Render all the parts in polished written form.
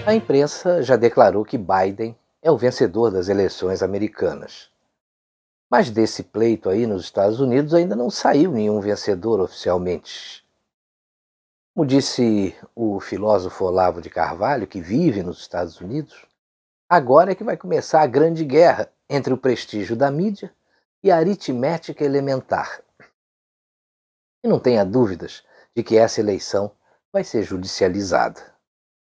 A imprensa já declarou que Biden é o vencedor das eleições americanas. Mas desse pleito aí nos Estados Unidos ainda não saiu nenhum vencedor oficialmente. Como disse o filósofo Olavo de Carvalho, que vive nos Estados Unidos, agora é que vai começar a grande guerra entre o prestígio da mídia e a aritmética elementar. E não tenha dúvidas de que essa eleição vai ser judicializada.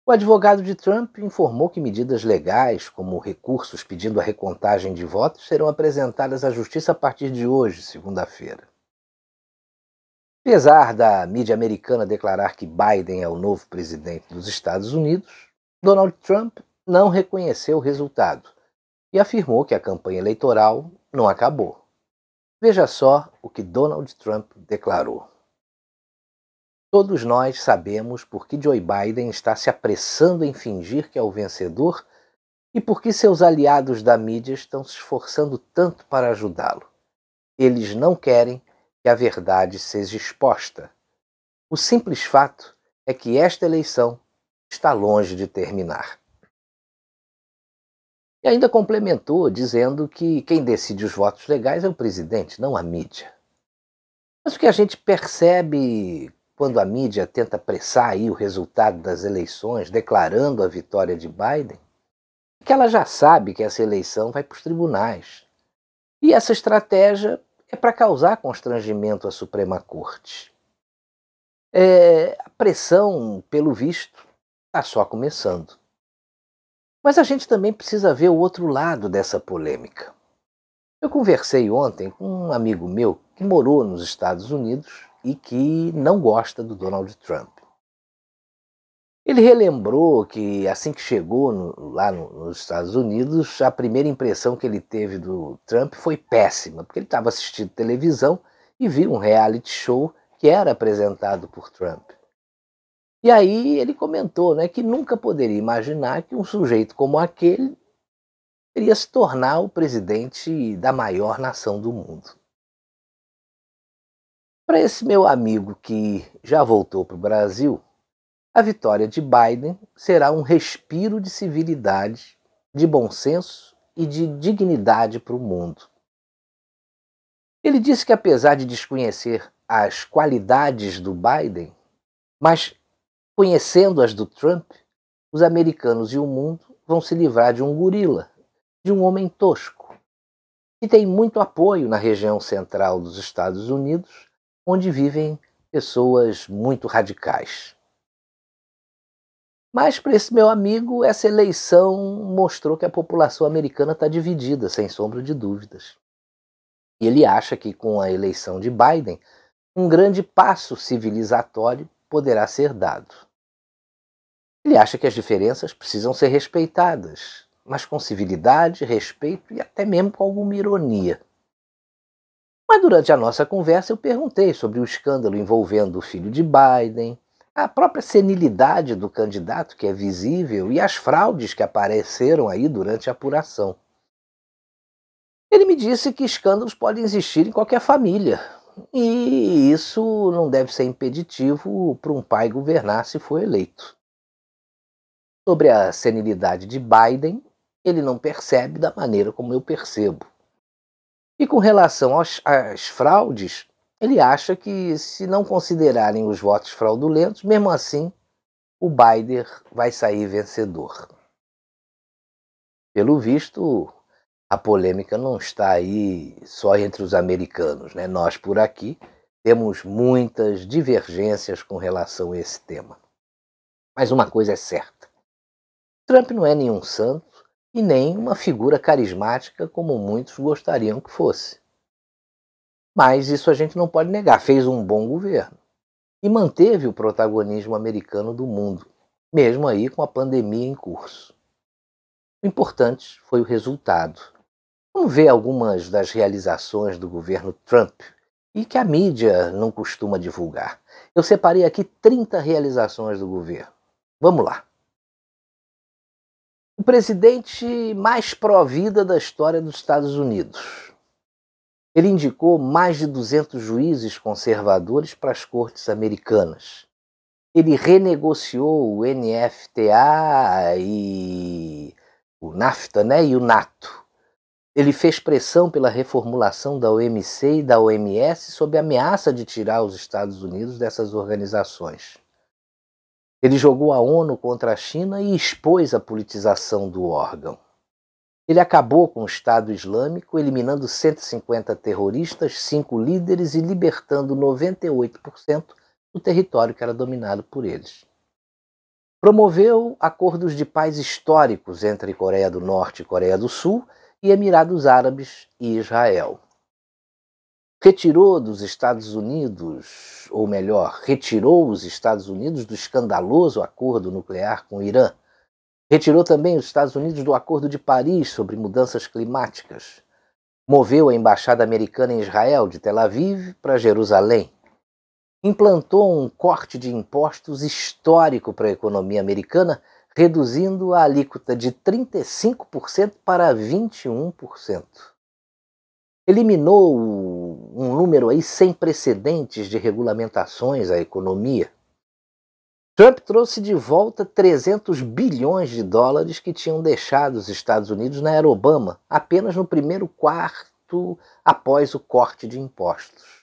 O advogado de Trump informou que medidas legais, como recursos pedindo a recontagem de votos, serão apresentadas à justiça a partir de hoje, segunda-feira. Apesar da mídia americana declarar que Biden é o novo presidente dos Estados Unidos, Donald Trump não reconheceu o resultado e afirmou que a campanha eleitoral não acabou. Veja só o que Donald Trump declarou. Todos nós sabemos por que Joe Biden está se apressando em fingir que é o vencedor e por que seus aliados da mídia estão se esforçando tanto para ajudá-lo. Eles não querem que a verdade seja exposta. O simples fato é que esta eleição está longe de terminar. E ainda complementou dizendo que quem decide os votos legais é o presidente, não a mídia. Mas o que a gente percebe quando a mídia tenta apressar aí o resultado das eleições, declarando a vitória de Biden, é que ela já sabe que essa eleição vai para os tribunais. E essa estratégia é para causar constrangimento à Suprema Corte. A pressão, pelo visto, está só começando. Mas a gente também precisa ver o outro lado dessa polêmica. Eu conversei ontem com um amigo meu que morou nos Estados Unidos e que não gosta do Donald Trump. Ele relembrou que assim que chegou lá nos Estados Unidos, a primeira impressão que ele teve do Trump foi péssima, porque ele estava assistindo televisão e viu um reality show que era apresentado por Trump. E aí ele comentou, que nunca poderia imaginar que um sujeito como aquele iria se tornar o presidente da maior nação do mundo. Para esse meu amigo que já voltou para o Brasil, a vitória de Biden será um respiro de civilidade, de bom senso e de dignidade para o mundo. Ele disse que apesar de desconhecer as qualidades do Biden, mas conhecendo as do Trump, os americanos e o mundo vão se livrar de um gorila, de um homem tosco, que tem muito apoio na região central dos Estados Unidos, onde vivem pessoas muito radicais. Mas para esse meu amigo, essa eleição mostrou que a população americana está dividida, sem sombra de dúvidas. E ele acha que com a eleição de Biden, um grande passo civilizatório poderá ser dado. Ele acha que as diferenças precisam ser respeitadas, mas com civilidade, respeito e até mesmo com alguma ironia. Mas durante a nossa conversa eu perguntei sobre o escândalo envolvendo o filho de Biden, a própria senilidade do candidato que é visível e as fraudes que apareceram aí durante a apuração. Ele me disse que escândalos podem existir em qualquer família, e isso não deve ser impeditivo para um pai governar se for eleito. Sobre a senilidade de Biden, ele não percebe da maneira como eu percebo. E com relação às fraudes, ele acha que, se não considerarem os votos fraudulentos, mesmo assim, o Biden vai sair vencedor. Pelo visto, a polêmica não está aí só entre os americanos, Nós, por aqui, temos muitas divergências com relação a esse tema. Mas uma coisa é certa: Trump não é nenhum santo e nem uma figura carismática como muitos gostariam que fosse. Mas isso a gente não pode negar, fez um bom governo e manteve o protagonismo americano do mundo, mesmo aí com a pandemia em curso. O importante foi o resultado. Vamos ver algumas das realizações do governo Trump e que a mídia não costuma divulgar. Eu separei aqui 30 realizações do governo. Vamos lá. O presidente mais pró-vida da história dos Estados Unidos. Ele indicou mais de 200 juízes conservadores para as cortes americanas. Ele renegociou o NFTA e o NAFTA, né, e o NATO. Ele fez pressão pela reformulação da OMC e da OMS sob ameaça de tirar os Estados Unidos dessas organizações. Ele jogou a ONU contra a China e expôs a politização do órgão. Ele acabou com o Estado Islâmico, eliminando 150 terroristas, 5 líderes e libertando 98% do território que era dominado por eles. Promoveu acordos de paz históricos entre Coreia do Norte e Coreia do Sul e Emirados Árabes e Israel. Retirou dos Estados Unidos, ou melhor, retirou os Estados Unidos do escandaloso acordo nuclear com o Irã. Retirou também os Estados Unidos do Acordo de Paris sobre mudanças climáticas. Moveu a embaixada americana em Israel, de Tel Aviv para Jerusalém. Implantou um corte de impostos histórico para a economia americana, reduzindo a alíquota de 35% para 21%. Eliminou um número aí sem precedentes de regulamentações à economia. Trump trouxe de volta 300 bilhões de dólares que tinham deixado os Estados Unidos na era Obama, apenas no primeiro quarto após o corte de impostos.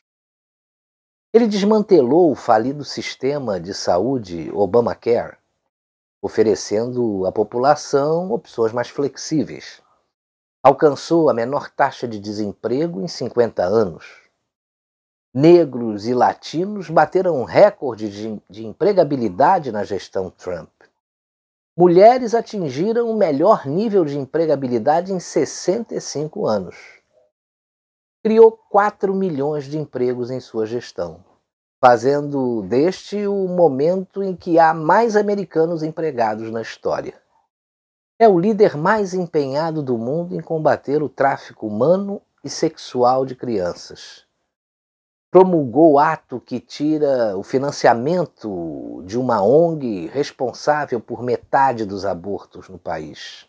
Ele desmantelou o falido sistema de saúde Obamacare, oferecendo à população opções mais flexíveis. Alcançou a menor taxa de desemprego em 50 anos. Negros e latinos bateram um recorde de empregabilidade na gestão Trump. Mulheres atingiram o melhor nível de empregabilidade em 65 anos. Criou 4 milhões de empregos em sua gestão, fazendo deste o momento em que há mais americanos empregados na história. É o líder mais empenhado do mundo em combater o tráfico humano e sexual de crianças. Promulgou ato que tira o financiamento de uma ONG responsável por metade dos abortos no país.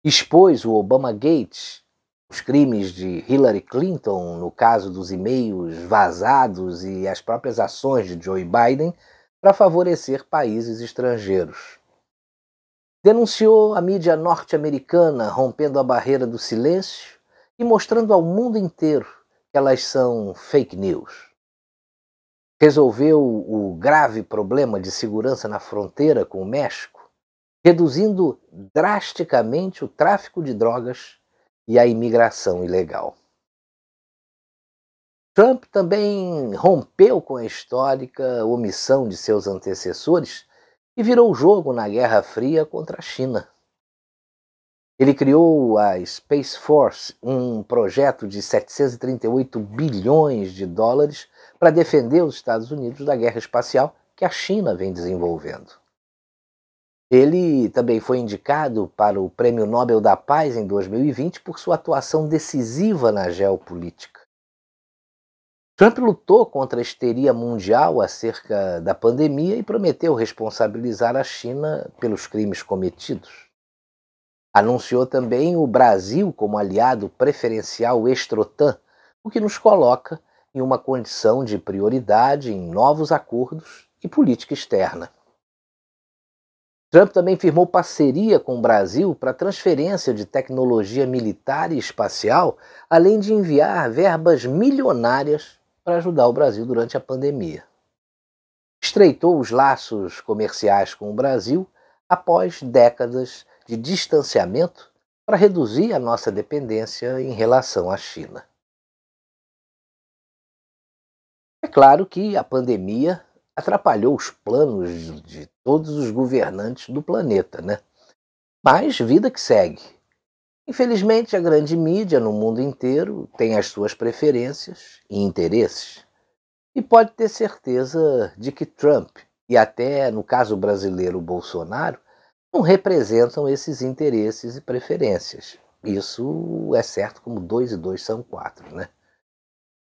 Expôs o Obamagate, os crimes de Hillary Clinton, no caso dos e-mails vazados e as próprias ações de Joe Biden para favorecer países estrangeiros. Denunciou a mídia norte-americana, rompendo a barreira do silêncio e mostrando ao mundo inteiro que elas são fake news. Resolveu o grave problema de segurança na fronteira com o México, reduzindo drasticamente o tráfico de drogas e a imigração ilegal. Trump também rompeu com a histórica omissão de seus antecessores e virou o jogo na Guerra Fria contra a China. Ele criou a Space Force, um projeto de 738 bilhões de dólares para defender os Estados Unidos da guerra espacial que a China vem desenvolvendo. Ele também foi indicado para o Prêmio Nobel da Paz em 2020 por sua atuação decisiva na geopolítica. Trump lutou contra a histeria mundial acerca da pandemia e prometeu responsabilizar a China pelos crimes cometidos. Anunciou também o Brasil como aliado preferencial extra-OTAN, o que nos coloca em uma condição de prioridade em novos acordos e política externa. Trump também firmou parceria com o Brasil para transferência de tecnologia militar e espacial, além de enviar verbas milionárias para ajudar o Brasil durante a pandemia. Estreitou os laços comerciais com o Brasil após décadas de distanciamento para reduzir a nossa dependência em relação à China. É claro que a pandemia atrapalhou os planos de todos os governantes do planeta, né? Mas vida que segue. Infelizmente, a grande mídia no mundo inteiro tem as suas preferências e interesses. E pode ter certeza de que Trump, e até no caso brasileiro Bolsonaro, não representam esses interesses e preferências. Isso é certo, como 2 e 2 são 4, né?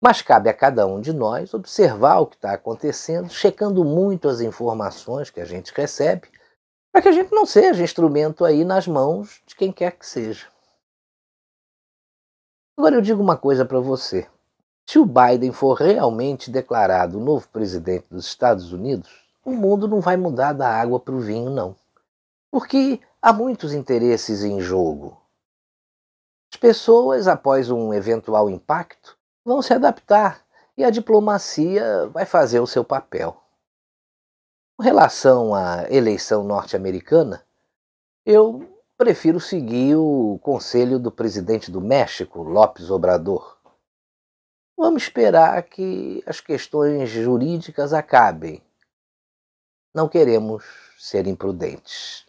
Mas cabe a cada um de nós observar o que está acontecendo, checando muito as informações que a gente recebe, para que a gente não seja instrumento aí nas mãos de quem quer que seja. Agora eu digo uma coisa para você. Se o Biden for realmente declarado o novo presidente dos Estados Unidos, o mundo não vai mudar da água para o vinho, não. Porque há muitos interesses em jogo. As pessoas, após um eventual impacto, vão se adaptar e a diplomacia vai fazer o seu papel. Com relação à eleição norte-americana, eu prefiro seguir o conselho do presidente do México, López Obrador. Vamos esperar que as questões jurídicas acabem. Não queremos ser imprudentes.